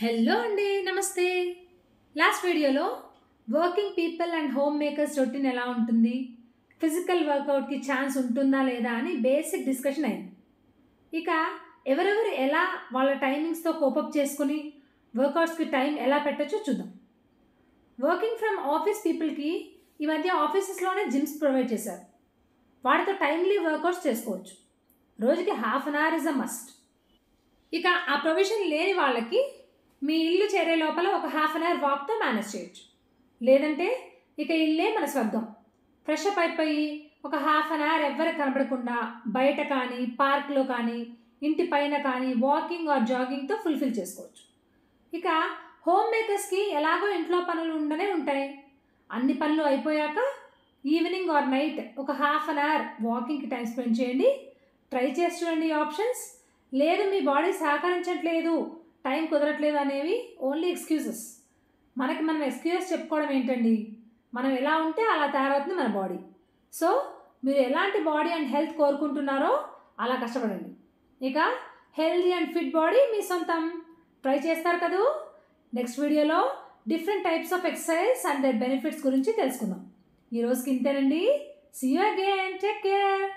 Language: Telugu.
హలో అండి, నమస్తే. లాస్ట్ వీడియోలో working people and home makers routine ఎలా ఉంటుంది, ఫిజికల్ వర్కౌట్కి ఛాన్స్ ఉంటుందా లేదా అని బేసిక్ డిస్కషన్ అయింది. ఇక ఎవరెవరు ఎలా వాళ్ళ టైమింగ్స్తో కోపప్ చేసుకుని వర్కౌట్స్కి టైం ఎలా పెట్టచ్చో చూద్దాం. వర్కింగ్ ఫ్రమ్ ఆఫీస్ పీపుల్కి ఈ మధ్య ఆఫీసెస్లోనే జిమ్స్ ప్రొవైడ్ చేశారు. వాటితో టైమ్లీ వర్కౌట్స్ చేసుకోవచ్చు. రోజుకి half an hour is a must. ఇక ఆ ప్రొవిజన్ లేని వాళ్ళకి మీ ఇల్లు చేరే లోపల ఒక హాఫ్ అన్ అవర్ వాక్తో మేనేజ్ చేయొచ్చు. లేదంటే ఇక ఇల్లే మన స్వర్గం. ఫ్రెష్ అప్ అయిపోయి ఒక హాఫ్ అన్ అవర్ ఎవ్వరికి కనపడకుండా బయట కానీ పార్క్లో కానీ ఇంటి పైన కానీ వాకింగ్ ఆర్ జాగింగ్తో ఫుల్ఫిల్ చేసుకోవచ్చు. ఇక హోమ్ మేకర్స్కి ఎలాగో ఇంట్లో పనులు ఉండనే ఉంటాయి. అన్ని పనులు అయిపోయాక ఈవినింగ్ ఆర్ నైట్ ఒక హాఫ్ అన్ అవర్ వాకింగ్కి టైం స్పెండ్ చేయండి. ట్రై చేసి చూడండి ఈ ఆప్షన్స్. లేదు మీ బాడీ సహకరించట్లేదు, టైం కుదరట్లేదు అనేవి ఓన్లీ ఎక్స్క్యూజెస్. మనకి మనం ఎక్స్క్యూజెస్ చెప్పుకోవడం ఏంటండి? మనం ఎలా ఉంటే అలా తయారవుతుంది మన బాడీ. సో మీరు ఎలాంటి బాడీ అండ్ హెల్త్ కోరుకుంటున్నారో అలా కష్టపడండి. ఇక హెల్తీ అండ్ ఫిట్ బాడీ మీ సొంతం. ట్రై చేస్తారు కదూ. నెక్స్ట్ వీడియోలో different types of exercise and their benefits గురించి తెలుసుకుందాం. ఈ రోజుకి ఇంతేనండి. See you again. Take care.